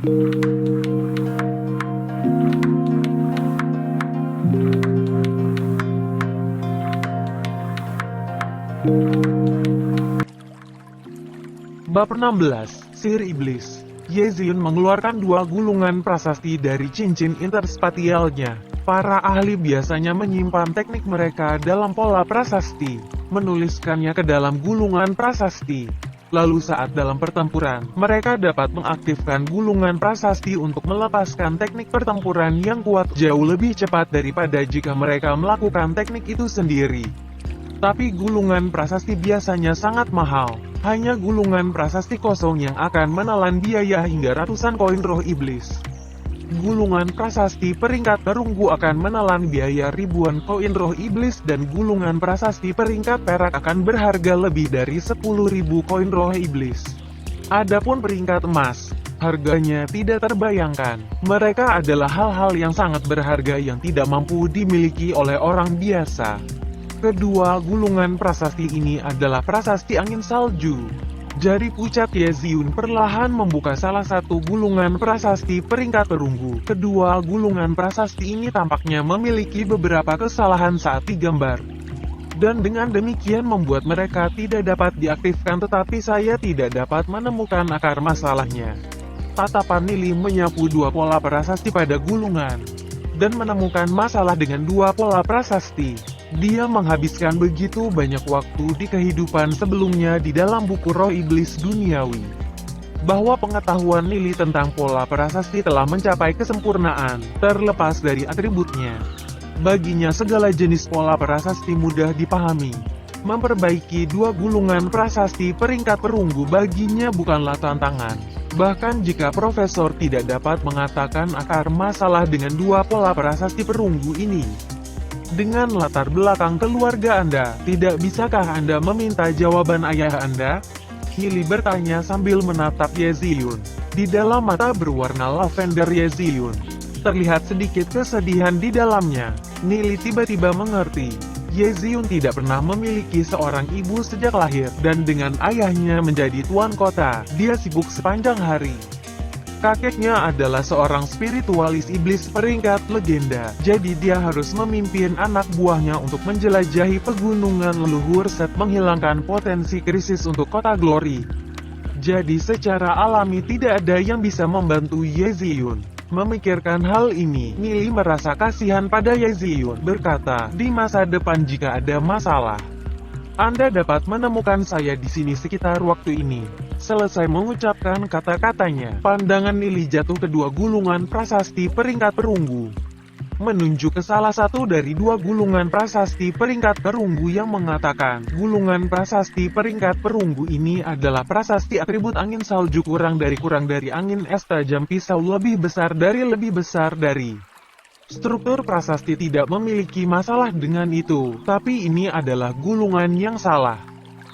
Bab 16, Sihir Iblis. Ye Ziyun mengeluarkan dua gulungan prasasti dari cincin interspatialnya. Para ahli biasanya menyimpan teknik mereka dalam pola prasasti, menuliskannya ke dalam gulungan prasasti. Lalu saat dalam pertempuran, mereka dapat mengaktifkan gulungan prasasti untuk melepaskan teknik pertempuran yang kuat jauh lebih cepat daripada jika mereka melakukan teknik itu sendiri. Tapi gulungan prasasti biasanya sangat mahal. Hanya gulungan prasasti kosong yang akan menelan biaya hingga ratusan koin roh iblis. Gulungan prasasti peringkat perunggu akan menelan biaya ribuan koin roh iblis dan gulungan prasasti peringkat perak akan berharga lebih dari 10.000 koin roh iblis. Adapun peringkat emas, harganya tidak terbayangkan. Mereka adalah hal-hal yang sangat berharga yang tidak mampu dimiliki oleh orang biasa. Kedua gulungan prasasti ini adalah prasasti angin salju. Jari pucat Ye Ziyun perlahan membuka salah satu gulungan prasasti peringkat perunggu. Kedua gulungan prasasti ini tampaknya memiliki beberapa kesalahan saat digambar. Dan dengan demikian membuat mereka tidak dapat diaktifkan, tetapi saya tidak dapat menemukan akar masalahnya. Tatapan Lili menyapu dua pola prasasti pada gulungan, dan menemukan masalah dengan dua pola prasasti. Dia menghabiskan begitu banyak waktu di kehidupan sebelumnya di dalam buku roh iblis duniawi, bahwa pengetahuan Lili tentang pola prasasti telah mencapai kesempurnaan, terlepas dari atributnya. Baginya segala jenis pola prasasti mudah dipahami. Memperbaiki dua gulungan prasasti peringkat perunggu baginya bukanlah tantangan. Bahkan jika profesor tidak dapat mengatakan akar masalah dengan dua pola prasasti perunggu ini. Dengan latar belakang keluarga Anda, tidak bisakah Anda meminta jawaban ayah Anda? Lili bertanya sambil menatap Ye Ziyun. Di dalam mata berwarna lavender Ye Ziyun, terlihat sedikit kesedihan di dalamnya. Lili tiba-tiba mengerti. Ye Ziyun tidak pernah memiliki seorang ibu sejak lahir, dan dengan ayahnya menjadi tuan kota, dia sibuk sepanjang hari. Kakeknya adalah seorang spiritualis iblis peringkat legenda, jadi dia harus memimpin anak buahnya untuk menjelajahi pegunungan leluhur set menghilangkan potensi krisis untuk kota Glory. Jadi secara alami tidak ada yang bisa membantu Ye Ziyun. Memikirkan hal ini, Lili merasa kasihan pada Ye Ziyun, berkata, di masa depan jika ada masalah, Anda dapat menemukan saya di sini sekitar waktu ini. Selesai mengucapkan kata-katanya, pandangan Lili jatuh ke dua gulungan prasasti peringkat perunggu, menunjuk ke salah satu dari dua gulungan prasasti peringkat perunggu yang mengatakan, gulungan prasasti peringkat perunggu ini adalah prasasti atribut angin salju kurang dari angin es tajam pisau lebih besar dari. Struktur prasasti tidak memiliki masalah dengan itu, tapi ini adalah gulungan yang salah.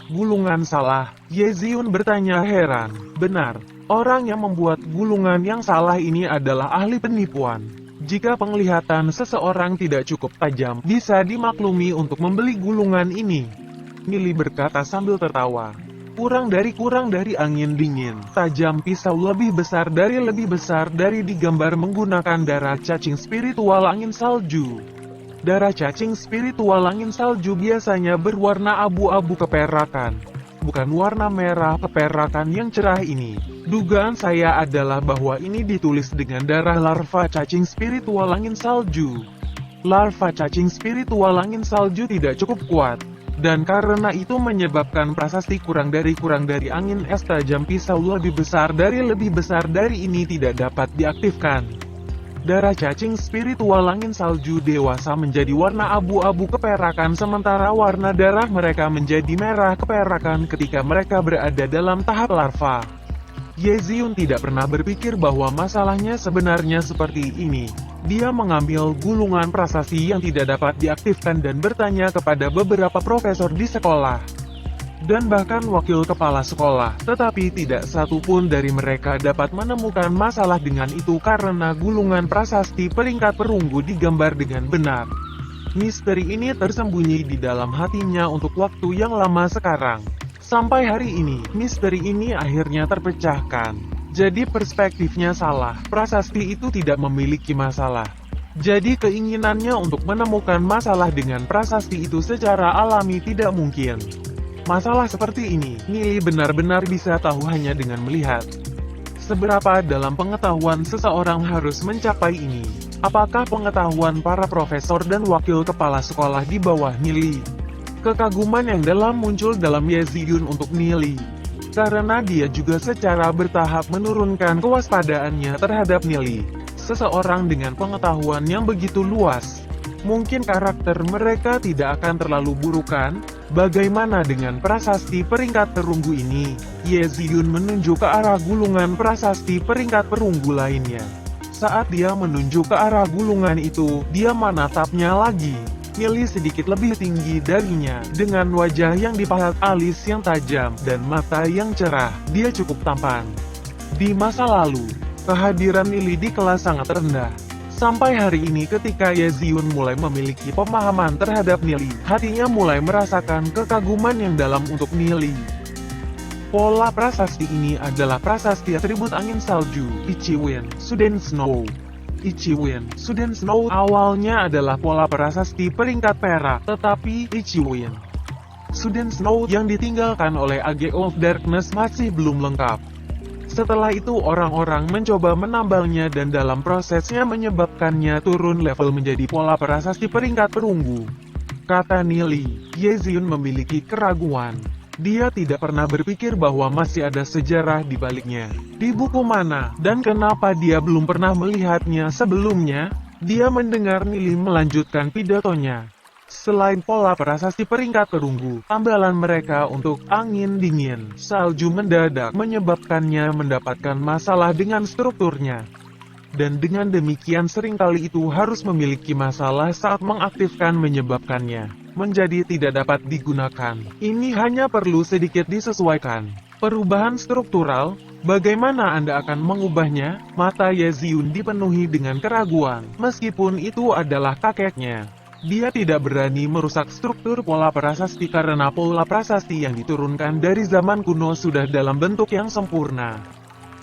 Gulungan salah? Ye Ziyun bertanya heran. Benar, orang yang membuat gulungan yang salah ini adalah ahli penipuan. Jika penglihatan seseorang tidak cukup tajam, bisa dimaklumi untuk membeli gulungan ini. Lili berkata sambil tertawa. Kurang dari angin dingin, tajam pisau lebih besar dari digambar menggunakan darah cacing spiritual angin salju. Darah cacing spiritual angin salju biasanya berwarna abu-abu keperakan, bukan warna merah keperakan yang cerah ini. Dugaan saya adalah bahwa ini ditulis dengan darah larva cacing spiritual angin salju. Larva cacing spiritual angin salju tidak cukup kuat, dan karena itu menyebabkan prasasti kurang dari angin es tajam pisau lebih besar dari ini tidak dapat diaktifkan. Darah cacing spiritual angin salju dewasa menjadi warna abu-abu keperakan, sementara warna darah mereka menjadi merah keperakan ketika mereka berada dalam tahap larva. Ye Ziyun tidak pernah berpikir bahwa masalahnya sebenarnya seperti ini. Dia mengambil gulungan prasasti yang tidak dapat diaktifkan dan bertanya kepada beberapa profesor di sekolah, dan bahkan wakil kepala sekolah, tetapi tidak satu pun dari mereka dapat menemukan masalah dengan itu karena gulungan prasasti peringkat perunggu digambar dengan benar. Misteri ini tersembunyi di dalam hatinya untuk waktu yang lama sekarang. Sampai hari ini, misteri ini akhirnya terpecahkan. Jadi perspektifnya salah, prasasti itu tidak memiliki masalah. Jadi keinginannya untuk menemukan masalah dengan prasasti itu secara alami tidak mungkin. Masalah seperti ini, Nili benar-benar bisa tahu hanya dengan melihat. Seberapa dalam pengetahuan seseorang harus mencapai ini? Apakah pengetahuan para profesor dan wakil kepala sekolah di bawah Nili? Kekaguman yang dalam muncul dalam Ye Ziyun untuk Nili. Karena dia juga secara bertahap menurunkan kewaspadaannya terhadap Nili. Seseorang dengan pengetahuan yang begitu luas. Mungkin karakter mereka tidak akan terlalu buruk kan? Bagaimana dengan prasasti peringkat perunggu ini? Ye Ziyun menunjuk ke arah gulungan prasasti peringkat perunggu lainnya. Saat dia menunjuk ke arah gulungan itu, dia menatapnya lagi. Nili sedikit lebih tinggi darinya, dengan wajah yang dipahat, alis yang tajam, dan mata yang cerah. Dia cukup tampan. Di masa lalu, kehadiran Nili di kelas sangat rendah. Sampai hari ini ketika Ye Ziyun mulai memiliki pemahaman terhadap Nili, hatinya mulai merasakan kekaguman yang dalam untuk Nili. Pola prasasti ini adalah prasasti atribut angin salju, Ichiwen, Suden Snow. Ichiwen, Suden Snow awalnya adalah pola prasasti peringkat perak, tetapi Ichiwen, Suden Snow yang ditinggalkan oleh Age of Darkness masih belum lengkap. Setelah itu orang-orang mencoba menambalnya dan dalam prosesnya menyebabkannya turun level menjadi pola prasasti peringkat perunggu. Kata Nili, Ye Ziyun memiliki keraguan. Dia tidak pernah berpikir bahwa masih ada sejarah di baliknya. Di buku mana, dan kenapa dia belum pernah melihatnya sebelumnya? Dia mendengar Nili melanjutkan pidatonya. Selain pola prasasti peringkat perunggu, tambalan mereka untuk angin dingin, salju mendadak menyebabkannya mendapatkan masalah dengan strukturnya. Dan dengan demikian seringkali itu harus memiliki masalah saat mengaktifkan menyebabkannya menjadi tidak dapat digunakan. Ini hanya perlu sedikit disesuaikan. Perubahan struktural, bagaimana Anda akan mengubahnya? Mata Ye Ziyun dipenuhi dengan keraguan, meskipun itu adalah kakeknya. Dia tidak berani merusak struktur pola prasasti karena pola prasasti yang diturunkan dari zaman kuno sudah dalam bentuk yang sempurna.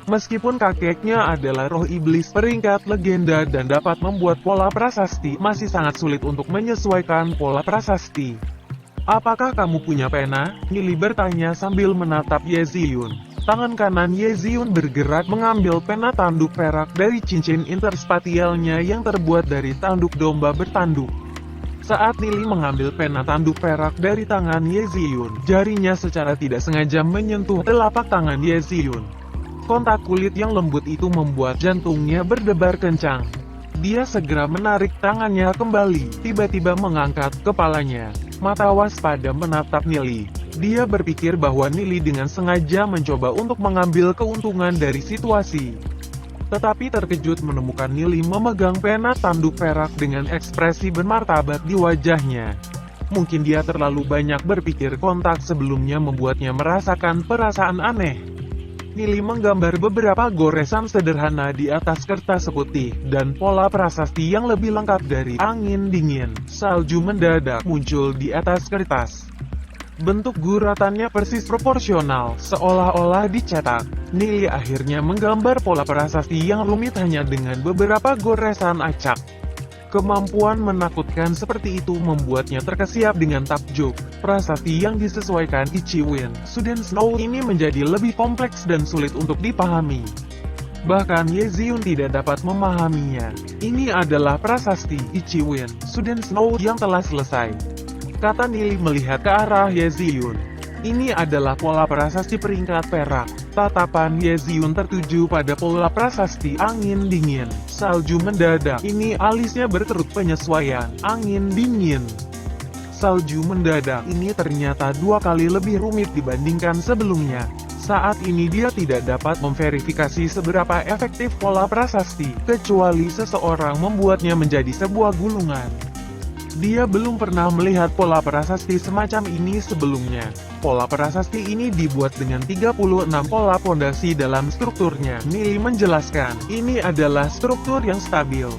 Meskipun kakeknya adalah roh iblis peringkat legenda dan dapat membuat pola prasasti, masih sangat sulit untuk menyesuaikan pola prasasti. Apakah kamu punya pena? Nili bertanya sambil menatap Ye Ziyun. Tangan kanan Ye Ziyun bergerak mengambil pena tanduk perak dari cincin interspatialnya yang terbuat dari tanduk domba bertanduk. Saat Nili mengambil pena tanduk perak dari tangan Ye Ziyun, jarinya secara tidak sengaja menyentuh telapak tangan Ye Ziyun. Kontak kulit yang lembut itu membuat jantungnya berdebar kencang. Dia segera menarik tangannya kembali, tiba-tiba mengangkat kepalanya. Mata waspada menatap Nili. Dia berpikir bahwa Nili dengan sengaja mencoba untuk mengambil keuntungan dari situasi. Tetapi terkejut menemukan Nili memegang pena tanduk perak dengan ekspresi bermartabat di wajahnya. Mungkin dia terlalu banyak berpikir kontak sebelumnya membuatnya merasakan perasaan aneh. Nili menggambar beberapa goresan sederhana di atas kertas putih, dan pola prasasti yang lebih lengkap dari angin dingin, salju mendadak muncul di atas kertas. Bentuk guratannya persis proporsional, seolah-olah dicetak. Nili akhirnya menggambar pola prasasti yang rumit hanya dengan beberapa goresan acak. Kemampuan menakutkan seperti itu membuatnya terkesiap dengan takjub. Prasasti yang disesuaikan Ichiwen, Suden Snow ini menjadi lebih kompleks dan sulit untuk dipahami. Bahkan Ye Ziyun tidak dapat memahaminya. Ini adalah prasasti Ichiwen, Suden Snow yang telah selesai. Kata Nili melihat ke arah Ye Ziyun. Ini adalah pola prasasti peringkat perak. Tatapan Ye Ziyun tertuju pada pola prasasti angin dingin, salju mendadak. Ini alisnya berkerut penyesuaian, angin dingin, salju mendadak. Ini ternyata 2 kali lebih rumit dibandingkan sebelumnya. Saat ini dia tidak dapat memverifikasi seberapa efektif pola prasasti, kecuali seseorang membuatnya menjadi sebuah gulungan. Dia belum pernah melihat pola prasasti semacam ini sebelumnya. Pola prasasti ini dibuat dengan 36 pola pondasi dalam strukturnya. Nili menjelaskan, ini adalah struktur yang stabil.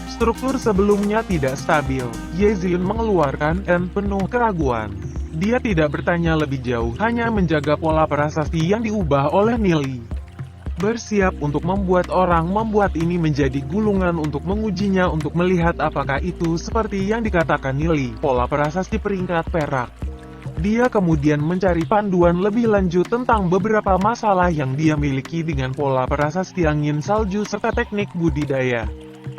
Struktur sebelumnya tidak stabil. Ye Ziyun mengeluarkan dan penuh keraguan. Dia tidak bertanya lebih jauh, hanya menjaga pola prasasti yang diubah oleh Nili. bersiap untuk membuat ini menjadi gulungan untuk mengujinya untuk melihat apakah itu seperti yang dikatakan Nili, pola prasasti peringkat perak. Dia kemudian mencari panduan lebih lanjut tentang beberapa masalah yang dia miliki dengan pola prasasti angin salju serta teknik budidaya.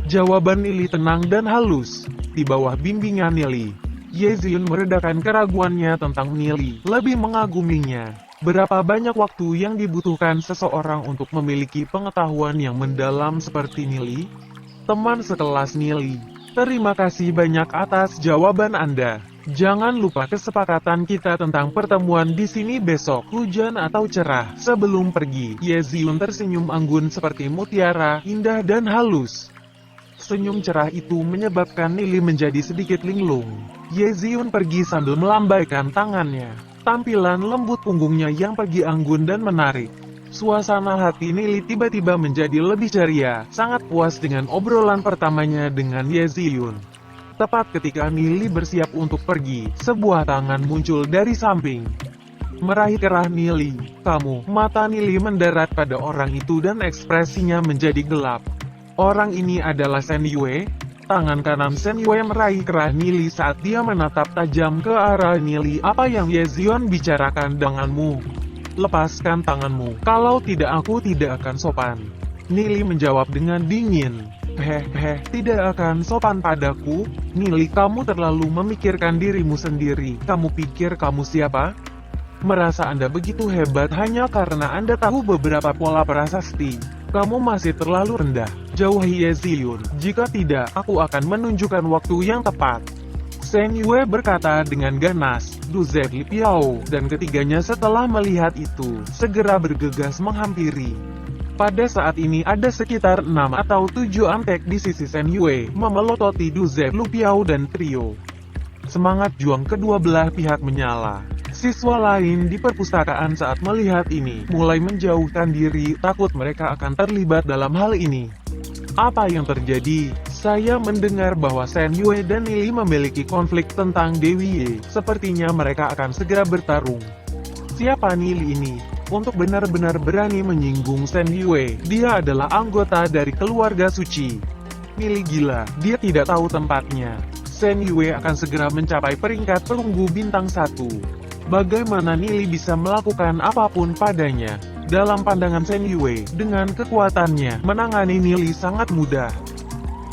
Jawaban Nili tenang dan halus. Di bawah bimbingan Nili, Ye Ziun meredakan keraguannya tentang Nili, lebih mengaguminya. Berapa banyak waktu yang dibutuhkan seseorang untuk memiliki pengetahuan yang mendalam seperti Nili? Teman sekelas Nili, terima kasih banyak atas jawaban Anda. Jangan lupa kesepakatan kita tentang pertemuan di sini besok, hujan atau cerah. Sebelum pergi, Ye Ziun tersenyum anggun seperti mutiara, indah dan halus. Senyum cerah itu menyebabkan Nili menjadi sedikit linglung. Ye Ziun pergi sambil melambaikan tangannya. Tampilan lembut punggungnya yang pergi anggun dan menarik. Suasana hati Nili tiba-tiba menjadi lebih ceria, sangat puas dengan obrolan pertamanya dengan Ye Ziun. Tepat ketika Nili bersiap untuk pergi, sebuah tangan muncul dari samping. Meraih kerah Nili. Mata Nili mendarat pada orang itu dan ekspresinya menjadi gelap. Orang ini adalah Shen Yue. Tangan kanan Shen Yue meraih kerah Nili saat dia menatap tajam ke arah Nili. Apa yang Ye Ziun bicarakan denganmu? Lepaskan tanganmu, kalau tidak aku tidak akan sopan. Nili menjawab dengan dingin. Tidak akan sopan padaku. Nili, kamu terlalu memikirkan dirimu sendiri. Kamu pikir kamu siapa? Merasa Anda begitu hebat hanya karena Anda tahu beberapa pola prasasti. Kamu masih terlalu rendah. Jauhi Ye Ziun. Jika tidak, aku akan menunjukkan waktu yang tepat. Shen Yue berkata dengan ganas. Du Ze Li Piao, dan ketiganya setelah melihat itu, segera bergegas menghampiri. Pada saat ini ada sekitar 6 atau 7 antek di sisi Shen Yue, memelototi Du Ze, Lu Piao dan trio. Semangat juang kedua belah pihak menyala. Siswa lain di perpustakaan saat melihat ini, mulai menjauhkan diri, takut mereka akan terlibat dalam hal ini. Apa yang terjadi? Saya mendengar bahwa Shen Yue dan Nili memiliki konflik tentang Dewi Ye. Sepertinya mereka akan segera bertarung. Siapa Nili ini? Untuk benar-benar berani menyinggung Shen Yue, dia adalah anggota dari keluarga suci. Nili gila, dia tidak tahu tempatnya. Shen Yue akan segera mencapai peringkat perunggu bintang 1. Bagaimana Nili bisa melakukan apapun padanya? Dalam pandangan Shen Yue, dengan kekuatannya, menangani Nili sangat mudah.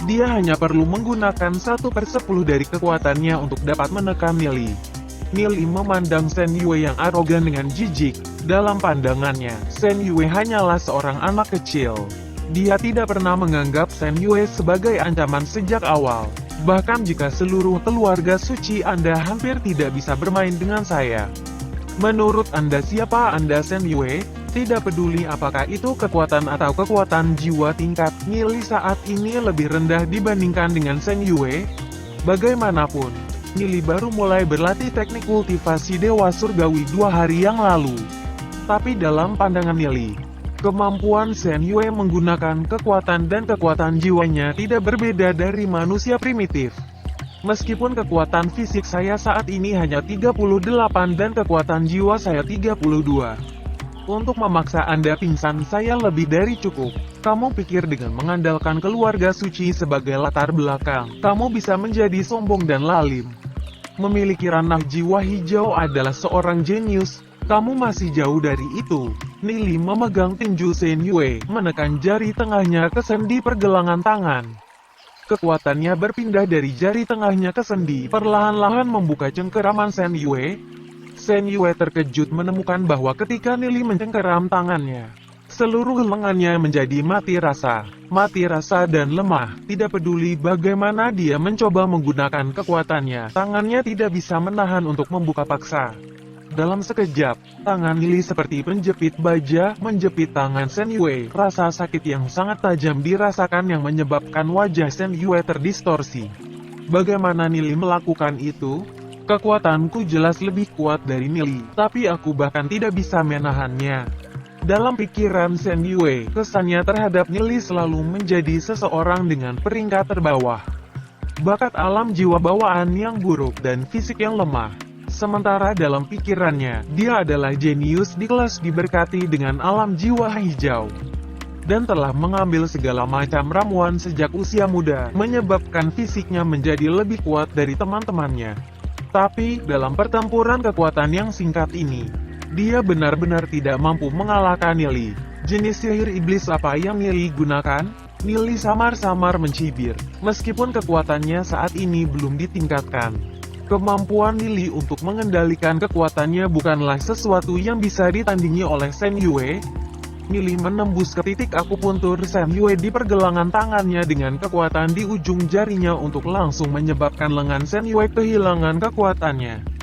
Dia hanya perlu menggunakan 1/10 dari kekuatannya untuk dapat menekan Nili. Nili memandang Shen Yue yang arogan dengan jijik. Dalam pandangannya, Shen Yue hanyalah seorang anak kecil. Dia tidak pernah menganggap Shen Yue sebagai ancaman sejak awal. Bahkan jika seluruh keluarga suci Anda hampir tidak bisa bermain dengan saya. Menurut Anda siapa Anda Shen Yue? Tidak peduli apakah itu kekuatan atau kekuatan jiwa tingkat Nili saat ini lebih rendah dibandingkan dengan Shen Yue. Bagaimanapun, Nili baru mulai berlatih teknik kultivasi Dewa Surgawi 2 hari yang lalu. Tapi dalam pandangan Nili, kemampuan Shen Yue menggunakan kekuatan dan kekuatan jiwanya tidak berbeda dari manusia primitif. Meskipun kekuatan fisik saya saat ini hanya 38 dan kekuatan jiwa saya 32. Untuk memaksa Anda pingsan saya lebih dari cukup. Kamu pikir dengan mengandalkan keluarga suci sebagai latar belakang, kamu bisa menjadi sombong dan lalim. Memiliki ranah jiwa hijau adalah seorang jenius. Kamu masih jauh dari itu. Nili memegang tinju Shen Yue, menekan jari tengahnya ke sendi pergelangan tangan. Kekuatannya berpindah dari jari tengahnya ke sendi, perlahan-lahan membuka cengkeraman Shen Yue. Shen Yue terkejut menemukan bahwa ketika Nili mencengkeram tangannya, seluruh lengannya menjadi mati rasa dan lemah. Tidak peduli bagaimana dia mencoba menggunakan kekuatannya, tangannya tidak bisa menahan untuk membuka paksa. Dalam sekejap, tangan Nili seperti penjepit baja menjepit tangan Shen Yue. Rasa sakit yang sangat tajam dirasakan yang menyebabkan wajah Shen Yue terdistorsi. Bagaimana Nili melakukan itu? Kekuatanku jelas lebih kuat dari Nili, tapi aku bahkan tidak bisa menahannya. Dalam pikiran Shen Yue, kesannya terhadap Nili selalu menjadi seseorang dengan peringkat terbawah. Bakat alam jiwa bawaan yang buruk dan fisik yang lemah. Sementara dalam pikirannya, dia adalah jenius di kelas diberkati dengan alam jiwa hijau. dan telah mengambil segala macam ramuan sejak usia muda, menyebabkan fisiknya menjadi lebih kuat dari teman-temannya. Tapi, dalam pertempuran kekuatan yang singkat ini, dia benar-benar tidak mampu mengalahkan Nili. Jenis sihir iblis apa yang Nili gunakan? Nili samar-samar mencibir, meskipun kekuatannya saat ini belum ditingkatkan. Kemampuan Nili untuk mengendalikan kekuatannya bukanlah sesuatu yang bisa ditandingi oleh Shen Yue. Nili menembus ke titik akupuntur Shen Yue di pergelangan tangannya dengan kekuatan di ujung jarinya untuk langsung menyebabkan lengan Shen Yue kehilangan kekuatannya.